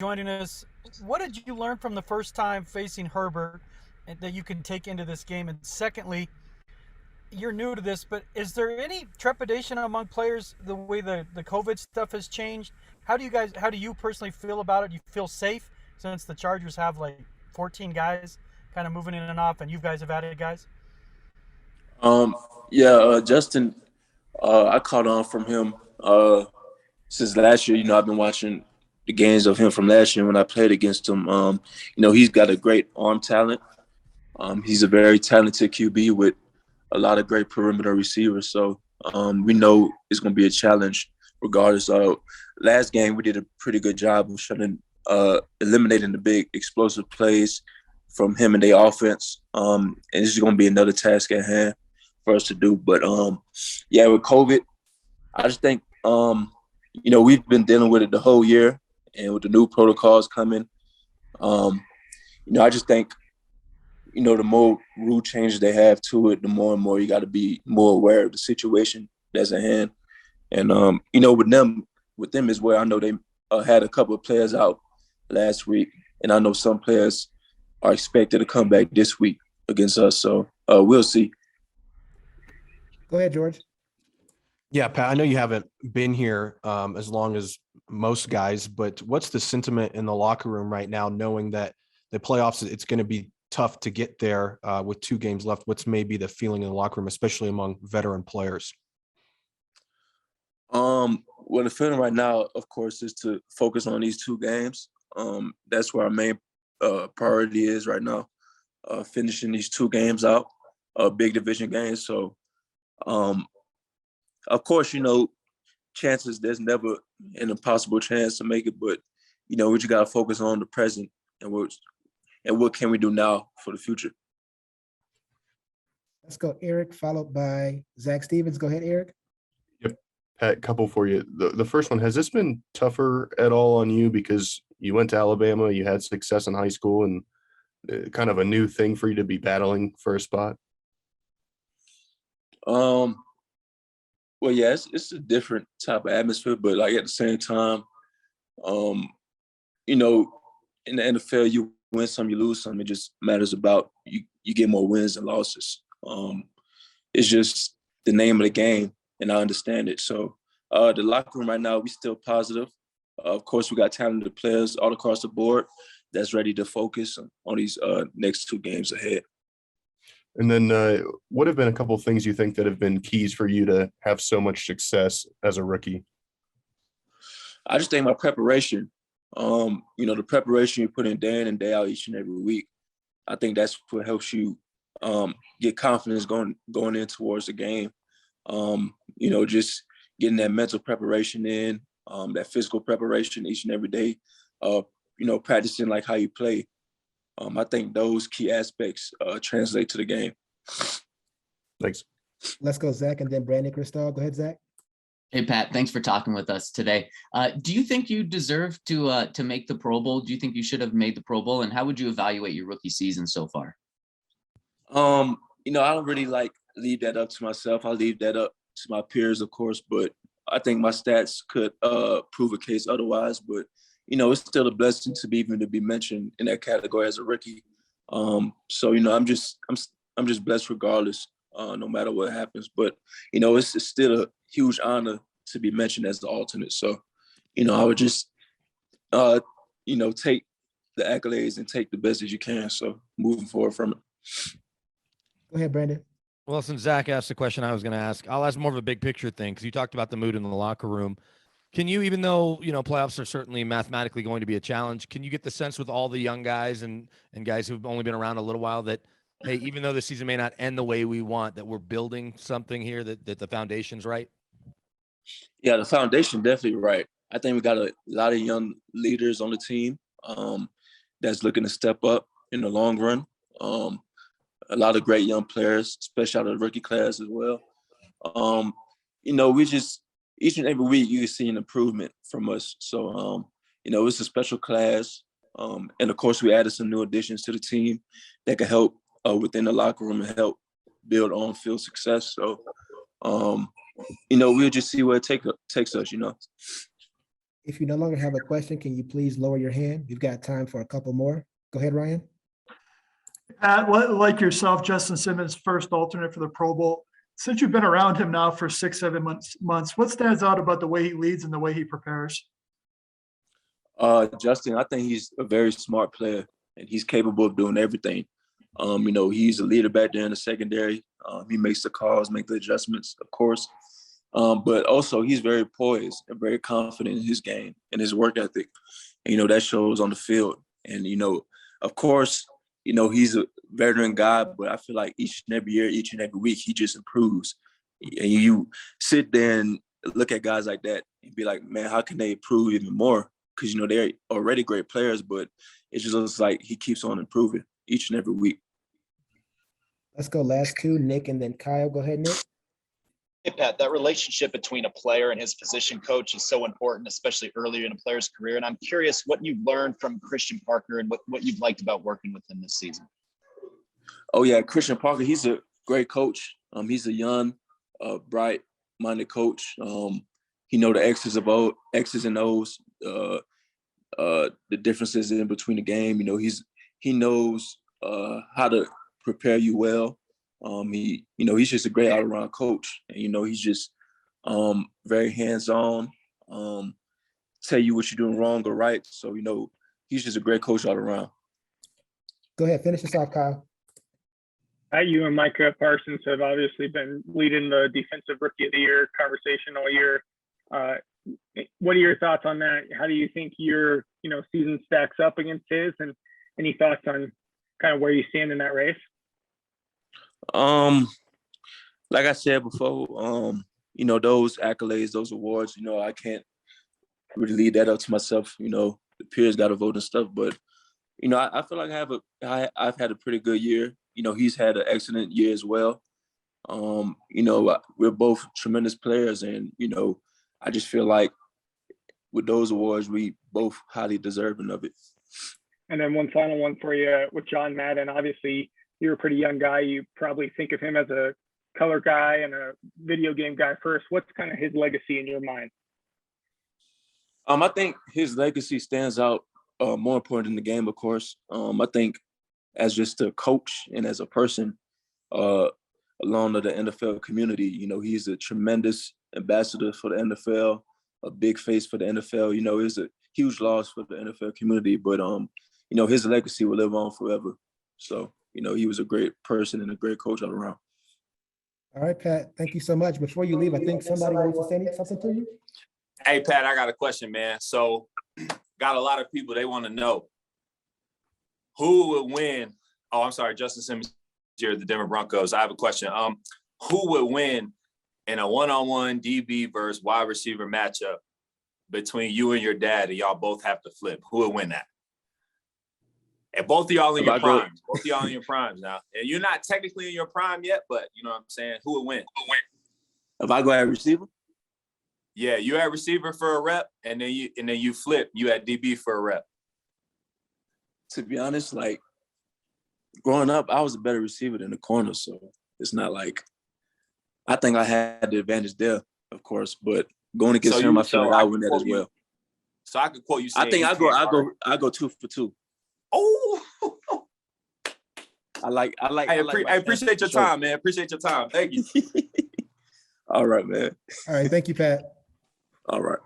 joining us. What did you learn from the first time facing Herbert that you can take into this game? And secondly, you're new to this, but is there any trepidation among players the way the COVID stuff has changed? How do you personally feel about it? Do you feel safe since the Chargers have like 14 guys kind of moving in and off, and you guys have added guys? Um, yeah, Justin, I caught on from him since last year. I've been watching the games of him from last year when I played against him. He's got a great arm talent. He's a very talented QB with a lot of great perimeter receivers. So we know it's going to be a challenge regardless. Last game, we did a pretty good job of eliminating the big explosive plays from him and their offense. And it's going to be another task at hand for us to do. But yeah, with COVID, I just think we've been dealing with it the whole year, and with the new protocols coming, I just think the more rule changes they have to it, the more and more you got to be more aware of the situation that's at hand. And with them as well, I know they had a couple of players out last week, and I know some players are expected to come back this week against us. So we'll see. Go ahead, George. Yeah, Pat, I know you haven't been here as long as most guys, but what's the sentiment in the locker room right now, knowing that the playoffs, it's going to be tough to get there with 2 games left? What's maybe the feeling in the locker room, especially among veteran players? Well, the feeling right now, of course, is to focus on these 2 games. That's where our main priority is right now, finishing these 2 games out, big division games. So, of course, chances, there's never an impossible chance to make it, but, we just got to focus on the present and what can we do now for the future. Let's go, Eric, followed by Zach Stevens. Go ahead, Eric. Yep. Pat, couple for you. The first one, has this been tougher at all on you because you went to Alabama, you had success in high school, and kind of a new thing for you to be battling for a spot? Well, yeah, it's a different type of atmosphere, but like at the same time, um, you know, in the NFL, you win some, you lose some. It just matters about you get more wins and losses. It's just the name of the game, and I understand it. So the locker room right now, we still positive. Of course, we got talented players all across the board that's ready to focus on these next 2 games ahead. And then what have been a couple of things you think that have been keys for you to have so much success as a rookie? I just think my preparation, the preparation you put in day in and day out each and every week, I think that's what helps you get confidence going in towards the game. Just getting that mental preparation in, that physical preparation each and every day, practicing like how you play. I think those key aspects translate to the game. Thanks. Let's go, Zach, and then Brandon Kristoff. Go ahead, Zach. Hey, Pat, thanks for talking with us today. Do you think you deserve to make the Pro Bowl? Do you think you should have made the Pro Bowl? And how would you evaluate your rookie season so far? I don't really leave that up to myself. I leave that up to my peers, of course, but I think my stats could prove a case otherwise. But it's still a blessing to be mentioned in that category as a rookie. So I'm just blessed regardless, no matter what happens. But it's still a huge honor to be mentioned as the alternate. So I would just take the accolades and take the best as you can. So moving forward from it. Go ahead, Brandon. Well, since Zach asked the question I was going to ask, I'll ask more of a big picture thing because you talked about the mood in the locker room. Can you, even though, playoffs are certainly mathematically going to be a challenge, can you get the sense with all the young guys and guys who've only been around a little while that, hey, even though the season may not end the way we want, that we're building something here, that the foundation's right? Yeah, the foundation definitely right. I think we got a lot of young leaders on the team that's looking to step up in the long run. A lot of great young players, especially out of the rookie class as well. We just, each and every week you can see an improvement from us. So, it's a special class. And of course, we added some new additions to the team that can help within the locker room and help build on-field success. So, we'll just see where it takes us, If you no longer have a question, can you please lower your hand? We've got time for a couple more. Go ahead, Ryan. Pat, like yourself, Justin Simmons, first alternate for the Pro Bowl. Since you've been around him now for 6-7 months, what stands out about the way he leads and the way he prepares? Justin, I think he's a very smart player, and he's capable of doing everything. He's a leader back there in the secondary. He makes the calls, make the adjustments, of course. But also he's very poised and very confident in his game and his work ethic. And, that shows on the field. And, of course, he's a veteran guy, but I feel like each and every year, each and every week, he just improves. And you sit there and look at guys like that and be like, man, how can they improve even more? Because, they're already great players, but it just looks like he keeps on improving each and every week. Let's go last two, Nick and then Kyle. Go ahead, Nick. Hey, Pat, that relationship between a player and his position coach is so important, especially earlier in a player's career. And I'm curious what you've learned from Christian Parker and what you've liked about working with him this season. Oh, yeah, Christian Parker, he's a great coach. He's a young, bright-minded coach. He knows the X's and O's, the differences in between the game. He knows how to prepare you well. He's just a great all-around coach. And, he's just very hands-on, tell you what you're doing wrong or right. So, he's just a great coach all around. Go ahead, finish this off, Kyle. You and Micah Parsons have obviously been leading the Defensive Rookie of the Year conversation all year. What are your thoughts on that? How do you think your season stacks up against his? And any thoughts on kind of where you stand in that race? Like I said before, those accolades, those awards, I can't really leave that up to myself. The peers got to vote and stuff, but I feel like I've had a pretty good year. He's had an excellent year as well. We're both tremendous players, and I just feel like with those awards, we both highly deserving of it. And then one final one for you with John Madden. Obviously, you're a pretty young guy. You probably think of him as a color guy and a video game guy first. What's kind of his legacy in your mind? I think his legacy stands out more important than the game, of course. I think as just a coach and as a person along to the NFL community, he's a tremendous ambassador for the NFL, a big face for the NFL. It's a huge loss for the NFL community, but his legacy will live on forever. So, he was a great person and a great coach all around. All right, Pat, thank you so much. Before you leave, I think somebody wants to say something to you. Hey, Pat, I got a question, man. So got a lot of people, they want to know who would win. Oh, I'm sorry, Justin Simmons here at the Denver Broncos. I have a question. Who would win in a one-on-one DB versus wide receiver matchup between you and your dad, and y'all both have to flip? Who would win that? And both of y'all in your primes. Both of y'all in your primes now. And you're not technically in your prime yet, but you know what I'm saying? Who would win? If I go at receiver? Yeah, you at receiver for a rep, and then you flip. You at DB for a rep. To be honest, like growing up, I was a better receiver than the corner, so it's not like I think I had the advantage there, of course. But going against him, I feel like I win that as well. So I could quote you. I think I go 2 for 2. Oh, I appreciate your time, man. Appreciate your time. Thank you. All right, man. All right, thank you, Pat. All right.